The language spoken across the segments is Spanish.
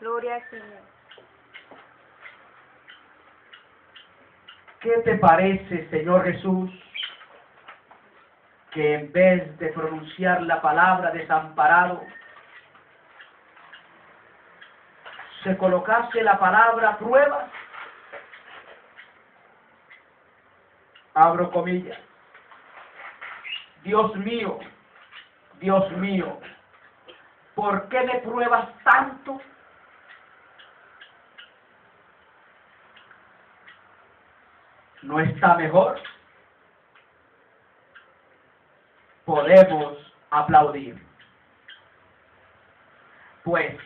Gloria al Señor. ¿Qué te parece, Señor Jesús, que en vez de pronunciar la palabra desamparado, se colocase la palabra prueba? Abro comillas. Dios mío, ¿por qué me pruebas tanto? ¿No está mejor? Podemos aplaudir. Pues,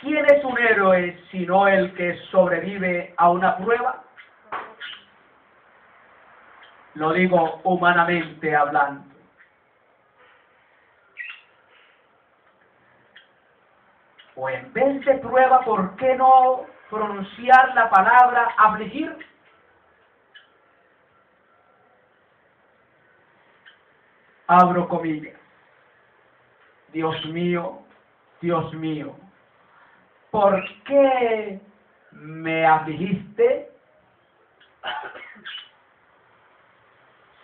¿quién es un héroe sino el que sobrevive a una prueba? Lo digo humanamente hablando. O en vez de prueba, ¿por qué no pronunciar la palabra afligir? Abro comillas. Dios mío, ¿por qué me afligiste?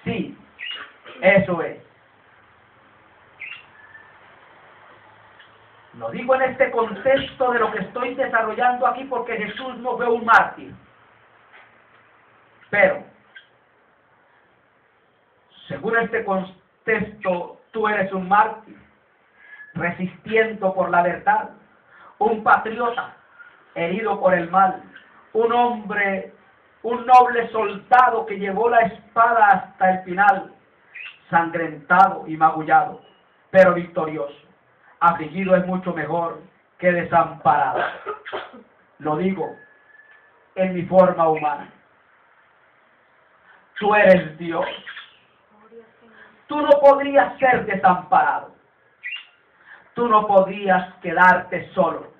Sí, eso es. Lo digo en este contexto de lo que estoy desarrollando aquí porque Jesús no fue un mártir. Pero, según este contexto, tú eres un mártir, resistiendo por la verdad, un patriota, herido por el mal, un hombre, un noble soldado que llevó la espada hasta el final, sangrentado y magullado, pero victorioso. Afligido es mucho mejor que desamparado. Lo digo en mi forma humana. Tú eres Dios. Tú no podrías ser desamparado. Tú no podrías quedarte solo.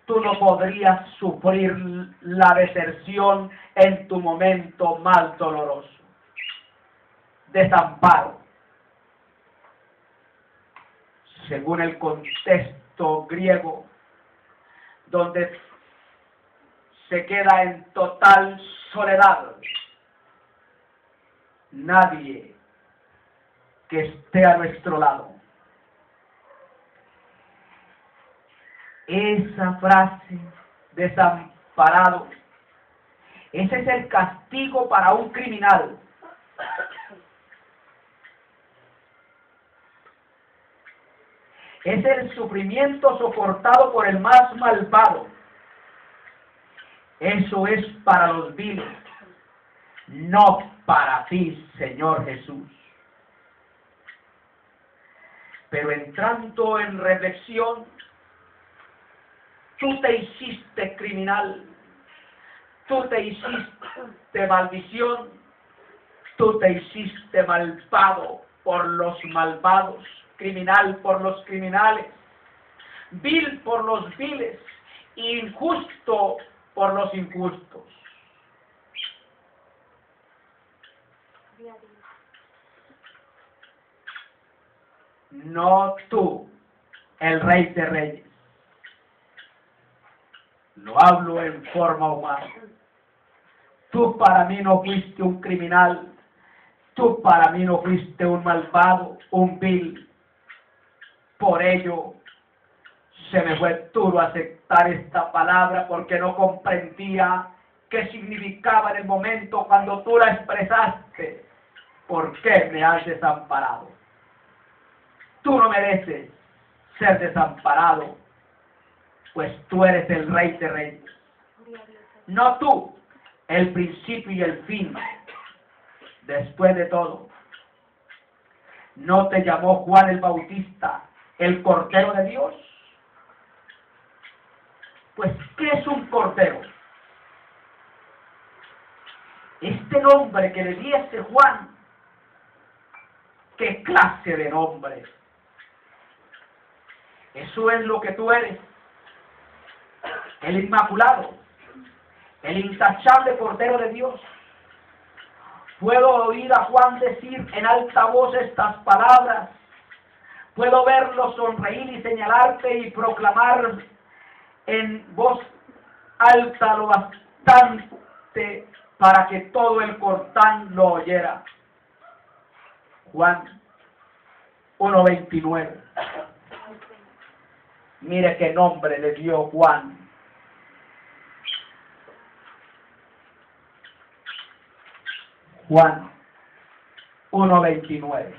Tú no podrías sufrir la deserción en tu momento más doloroso. Desamparo. Según el contexto griego, donde se queda en total soledad. Nadie que esté a nuestro lado. Esa frase, desamparado, ese es el castigo para un criminal. Es el sufrimiento soportado por el más malvado. Eso es para los viles, no para ti, Señor Jesús. Pero entrando en reflexión, tú te hiciste criminal, tú te hiciste maldición, tú te hiciste malvado por los malvados, criminal por los criminales, vil por los viles, injusto por los injustos. No tú, el Rey de Reyes. Lo hablo en forma humana. Tú para mí no fuiste un criminal, tú para mí no fuiste un malvado, un vil. Por ello, se me fue duro aceptar esta palabra porque no comprendía qué significaba en el momento cuando tú la expresaste. ¿Por qué me has desamparado? Tú no mereces ser desamparado, pues tú eres el Rey de Reyes. No tú, el principio y el fin. Después de todo, ¿no te llamó Juan el Bautista el Cordero de Dios? Pues, ¿qué es un cordero? Este nombre que le diese Juan, ¿qué clase de nombre? Eso es lo que tú eres, el Inmaculado, el intachable Cordero de Dios. Puedo oír a Juan decir en alta voz estas palabras, Puedo verlo sonreír y señalarte y proclamar en voz alta lo bastante para que todo el Jordán lo oyera. Juan 1:29. Mire qué nombre le dio Juan. Juan 1:29.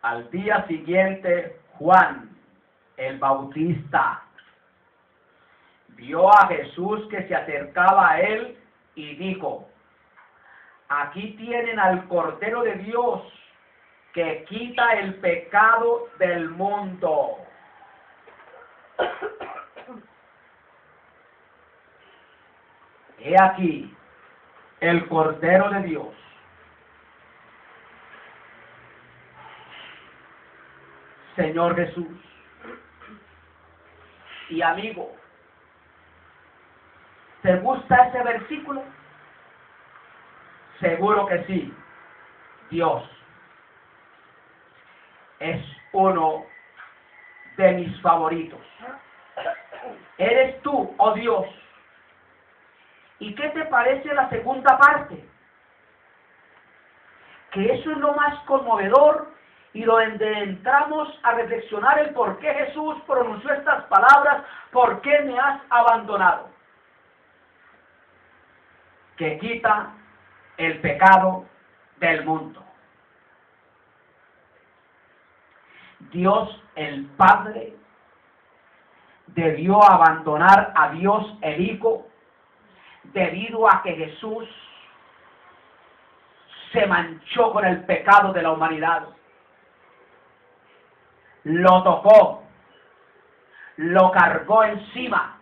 Al día siguiente, Juan, el Bautista, vio a Jesús que se acercaba a él y dijo: aquí tienen al Cordero de Dios que quita el pecado del mundo. He aquí el Cordero de Dios. Señor Jesús. Y amigo, ¿te gusta ese versículo? Seguro que sí. Dios es uno de mis favoritos. Eres tú, oh Dios. ¿Y qué te parece la segunda parte? Que eso es lo más conmovedor y donde entramos a reflexionar el por qué Jesús pronunció estas palabras: ¿por qué me has abandonado? Que quita el pecado del mundo. Dios el Padre debió abandonar a Dios el Hijo debido a que Jesús se manchó con el pecado de la humanidad. Lo tocó, lo cargó encima,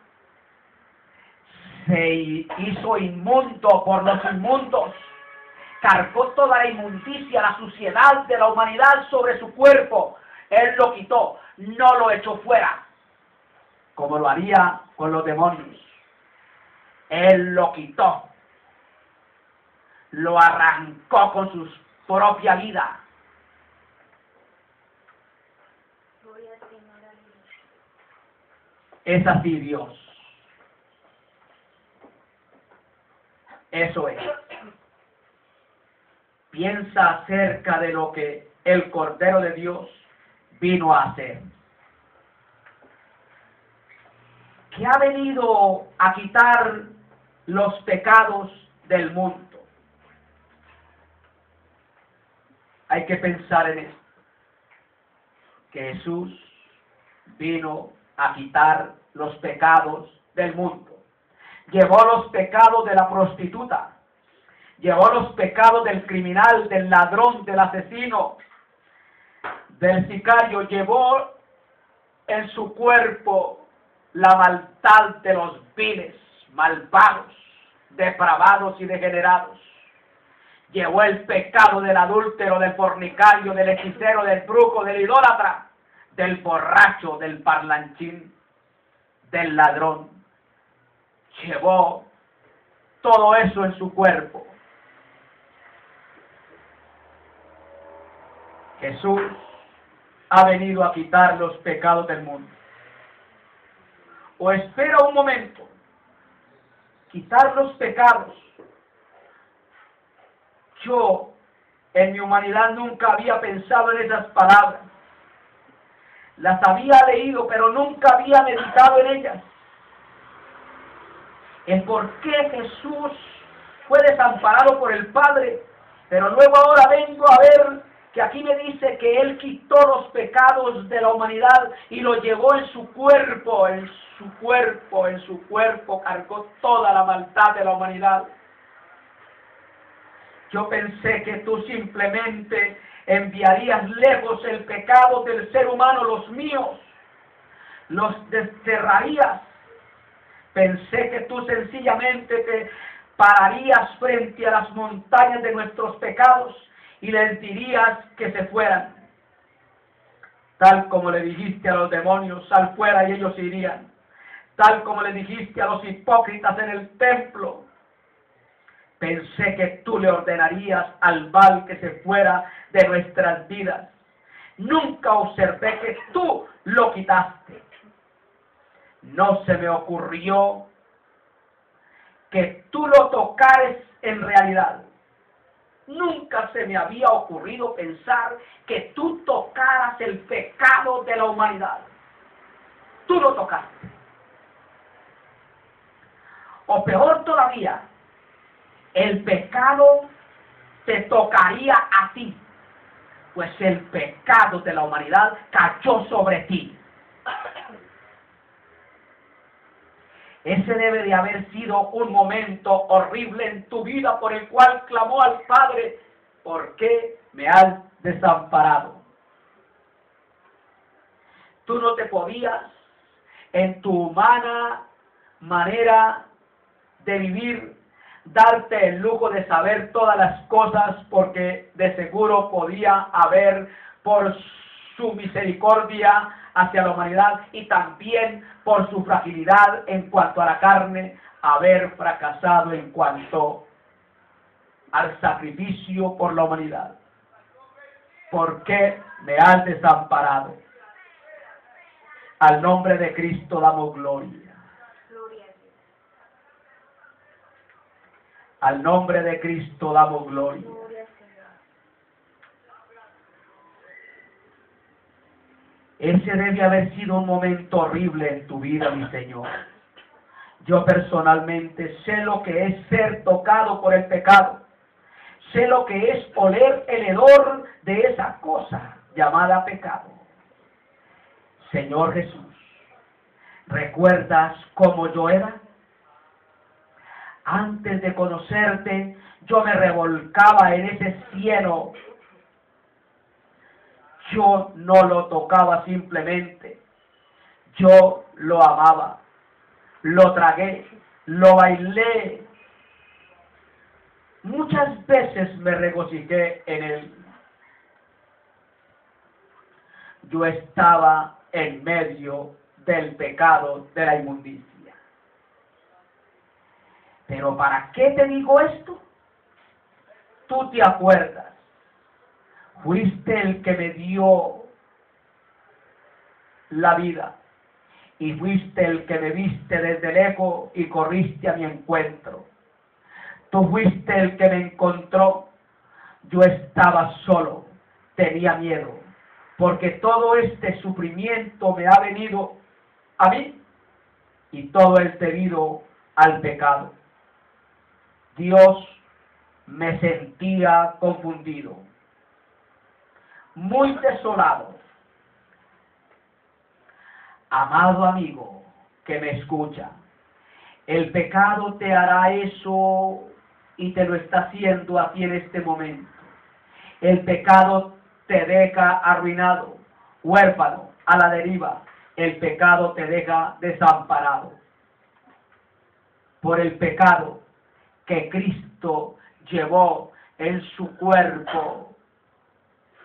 se hizo inmundo por los inmundos, cargó toda la inmundicia, la suciedad de la humanidad sobre su cuerpo. Él lo quitó, no lo echó fuera, como lo haría con los demonios. Él lo quitó, lo arrancó con su propia vida. Es así Dios. Eso es. Piensa acerca de lo que el Cordero de Dios vino a hacer. Que ha venido a quitar los pecados del mundo. Hay que pensar en esto. Que Jesús vino a quitar los pecados del mundo. Llevó los pecados de la prostituta, llevó los pecados del criminal, del ladrón, del asesino, del sicario, llevó en su cuerpo la maldad de los viles, malvados, depravados y degenerados. Llevó el pecado del adúltero, del fornicario, del hechicero, del brujo, del idólatra, del borracho, del parlanchín, del ladrón. Llevó todo eso en su cuerpo. Jesús ha venido a quitar los pecados del mundo. O espera un momento, quitar los pecados. Yo, en mi humanidad, nunca había pensado en esas palabras. Las había leído, pero nunca había meditado en ellas. El por qué Jesús fue desamparado por el Padre, pero luego ahora vengo a ver que aquí me dice que Él quitó los pecados de la humanidad y lo llevó en su cuerpo, cargó toda la maldad de la humanidad. Yo pensé que tú simplemente enviarías lejos el pecado del ser humano, los míos, los desterrarías. Pensé que tú sencillamente te pararías frente a las montañas de nuestros pecados y les dirías que se fueran. Tal como le dijiste a los demonios, sal fuera y ellos irían. tal como le dijiste a los hipócritas en el templo. Pensé que tú le ordenarías al mal que se fuera de nuestras vidas. Nunca observé que tú lo quitaste. No se me ocurrió que tú lo tocares en realidad. Nunca se me había ocurrido pensar que tú tocaras el pecado de la humanidad. Tú lo tocaste. O peor todavía, el pecado te tocaría a ti, pues el pecado de la humanidad cayó sobre ti. Ese debe de haber sido un momento horrible en tu vida por el cual clamó al Padre: ¿por qué me has desamparado? Tú no te podías, en tu humana manera de vivir, darte el lujo de saber todas las cosas, porque de seguro podía haber, por su misericordia hacia la humanidad y también por su fragilidad en cuanto a la carne, haber fracasado en cuanto al sacrificio por la humanidad. ¿Por qué me has desamparado? Al nombre de Cristo damos gloria. Al nombre de Cristo damos gloria. Ese debe haber sido un momento horrible en tu vida, mi Señor. Yo personalmente sé lo que es ser tocado por el pecado. Sé lo que es oler el hedor de esa cosa llamada pecado. Señor Jesús, ¿recuerdas cómo yo era? Antes de conocerte, yo me revolcaba en ese cielo. Yo no lo tocaba simplemente. Yo lo amaba, lo tragué, lo bailé. Muchas veces me regocijé en él. Yo estaba en medio del pecado, de la inmundicia. Pero ¿para qué te digo esto? Tú te acuerdas. Fuiste el que me dio la vida. Y fuiste el que me viste desde lejos y corriste a mi encuentro. Tú fuiste el que me encontró. Yo estaba solo, tenía miedo, porque todo este sufrimiento me ha venido a mí y todo es debido al pecado. Dios, me sentía confundido, muy desolado. Amado amigo que me escucha, el pecado te hará eso y te lo está haciendo a ti en este momento. El pecado te deja arruinado, huérfano, a la deriva. El pecado te deja desamparado. Por el pecado que Cristo llevó en su cuerpo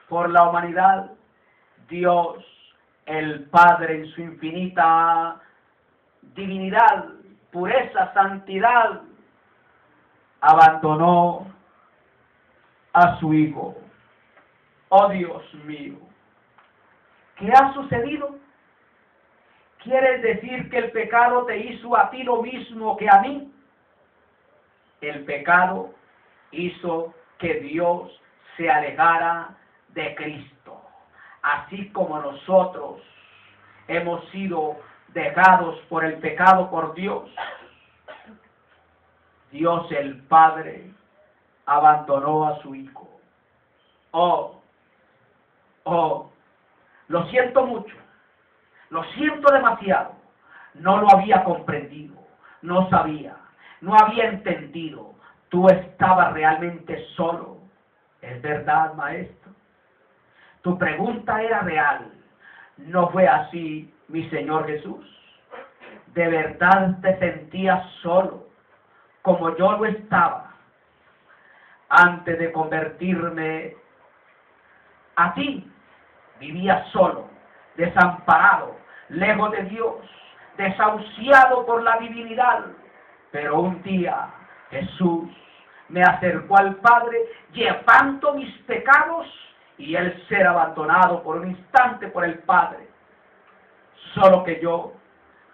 por la humanidad, Dios, el Padre, en su infinita divinidad, pureza, santidad, abandonó a su Hijo. Oh Dios mío, ¿qué ha sucedido? ¿Quieres decir que el pecado te hizo a ti lo mismo que a mí? El pecado hizo que Dios se alejara de Cristo. Así como nosotros hemos sido dejados por el pecado por Dios, Dios el Padre abandonó a su Hijo. Oh, lo siento mucho, lo siento demasiado. No lo había comprendido, no sabía, no había entendido. Tú estabas realmente solo. ¿Es verdad, maestro? Tu pregunta era real. ¿No fue así, mi Señor Jesús? ¿De verdad te sentías solo, como yo lo estaba, antes de convertirme a ti? Vivía solo, desamparado, lejos de Dios, desahuciado por la divinidad. Pero un día Jesús me acercó al Padre llevando mis pecados y el ser abandonado por un instante por el Padre. Solo que yo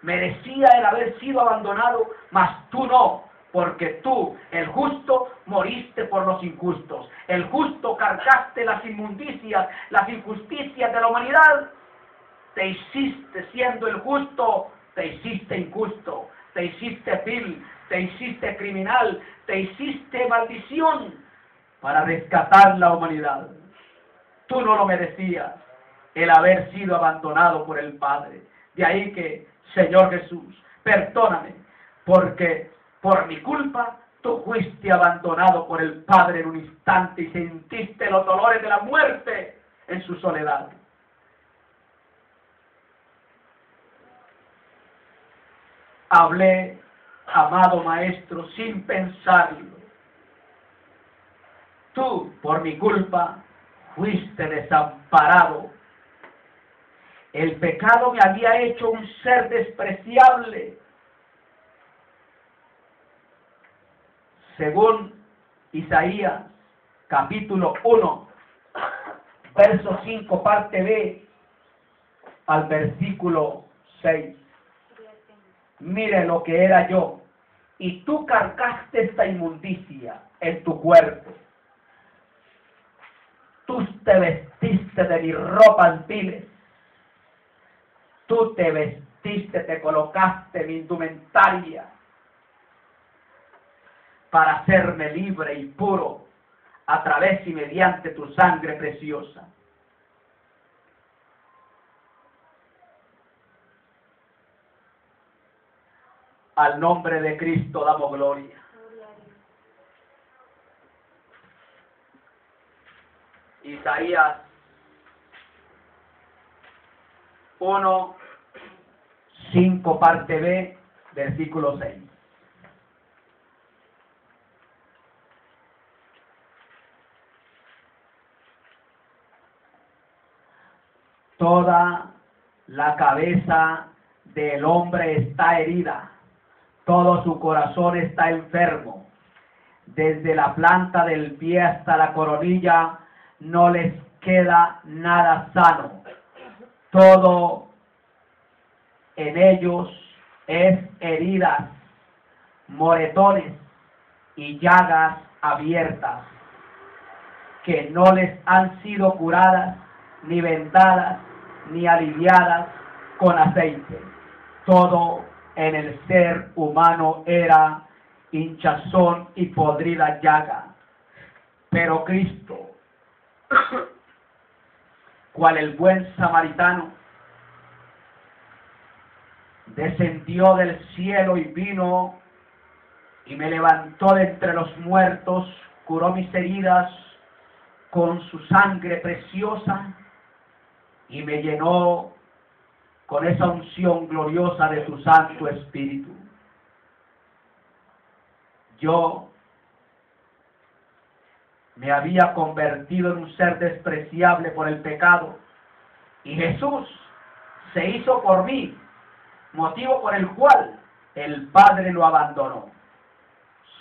merecía el haber sido abandonado, mas tú no, porque tú, el justo, moriste por los injustos. El justo cargaste las inmundicias, las injusticias de la humanidad. Te hiciste, siendo el justo, te hiciste injusto, te hiciste vil, te hiciste criminal, te hiciste maldición para rescatar la humanidad. Tú no lo merecías, el haber sido abandonado por el Padre. De ahí que, Señor Jesús, perdóname, porque por mi culpa tú fuiste abandonado por el Padre en un instante y sentiste los dolores de la muerte en su soledad. Hablé, amado Maestro, sin pensarlo. Tú, por mi culpa, fuiste desamparado. El pecado me había hecho un ser despreciable. Según Isaías, capítulo 1, verso 5, parte B, al versículo 6. Mire lo que era yo, y tú cargaste esta inmundicia en tu cuerpo. Tú te vestiste de mis ropas viles. Tú te vestiste, te colocaste mi indumentaria para hacerme libre y puro a través y mediante tu sangre preciosa. Al nombre de Cristo damos gloria. Isaías 1, 5, parte B, versículo 6. Toda la cabeza del hombre está herida, todo su corazón está enfermo. Desde la planta del pie hasta la coronilla no les queda nada sano. Todo en ellos es heridas, moretones y llagas abiertas, que no les han sido curadas, ni vendadas, ni aliviadas con aceite. Todo en el ser humano era hinchazón y podrida llaga. Pero Cristo, cual el buen samaritano, descendió del cielo y vino y me levantó de entre los muertos, curó mis heridas con su sangre preciosa y me llenó con esa unción gloriosa de tu Santo Espíritu. Yo me había convertido en un ser despreciable por el pecado y Jesús se hizo por mí, motivo por el cual el Padre lo abandonó.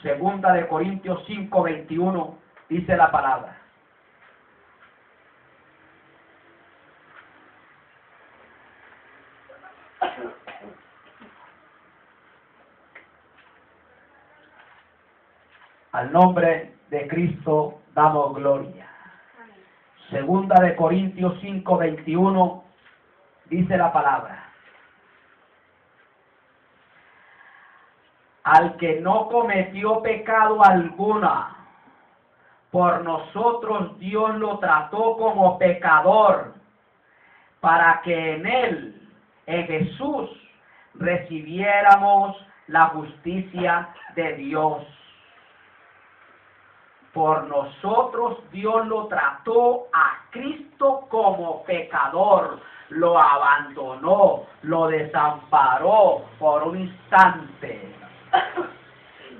Segunda de Corintios 5, 21 dice la palabra. Al nombre de Cristo damos gloria. Segunda de Corintios 5, 21 dice la palabra. Al que no cometió pecado alguna, por nosotros Dios lo trató como pecador, para que en él, en Jesús, recibiéramos la justicia de Dios. Por nosotros Dios lo trató a Cristo como pecador, lo abandonó, lo desamparó por un instante.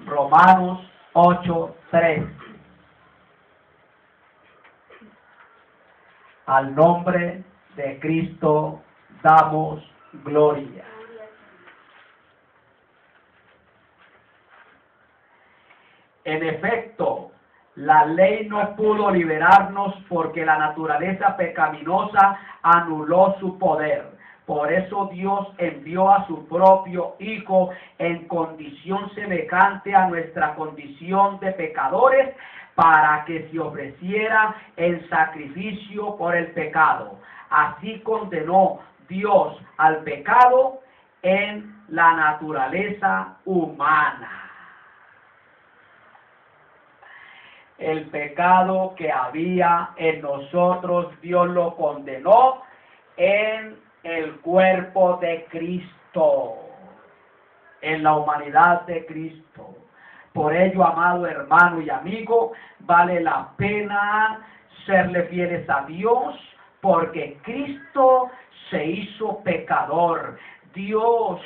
Romanos 8:3. Al nombre de Cristo damos gloria. En efecto, la ley no pudo liberarnos porque la naturaleza pecaminosa anuló su poder. Por eso Dios envió a su propio Hijo en condición semejante a nuestra condición de pecadores, para que se ofreciera en sacrificio por el pecado. Así condenó Dios al pecado en la naturaleza humana. El pecado que había en nosotros, Dios lo condenó en el cuerpo de Cristo, en la humanidad de Cristo. Por ello, amado hermano y amigo, vale la pena serle fieles a Dios, porque Cristo se hizo pecador. Dios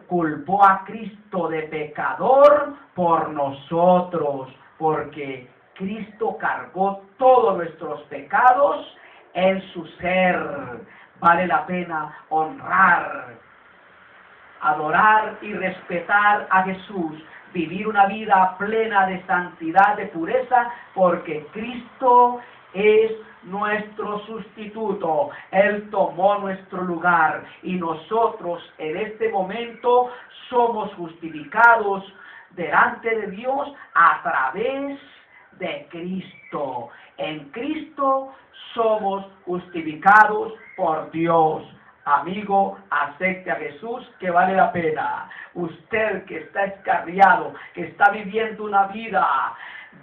culpó a Cristo de pecador por nosotros, porque Cristo cargó todos nuestros pecados en su ser. Vale la pena honrar, adorar y respetar a Jesús, vivir una vida plena de santidad, de pureza, porque Cristo es nuestro sustituto. Él tomó nuestro lugar y nosotros en este momento somos justificados delante de Dios a través de Cristo. En Cristo somos justificados por Dios. Amigo, acepte a Jesús, que vale la pena. Usted que está escarriado, que está viviendo una vida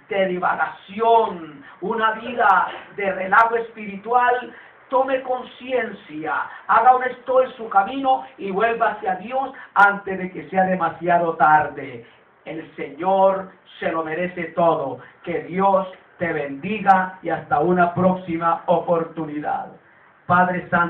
de divagación, una vida de relajo espiritual, tome conciencia, haga un stop en su camino y vuelva hacia Dios antes de que sea demasiado tarde. El Señor se lo merece todo. Que Dios te bendiga y hasta una próxima oportunidad. Padre Santo.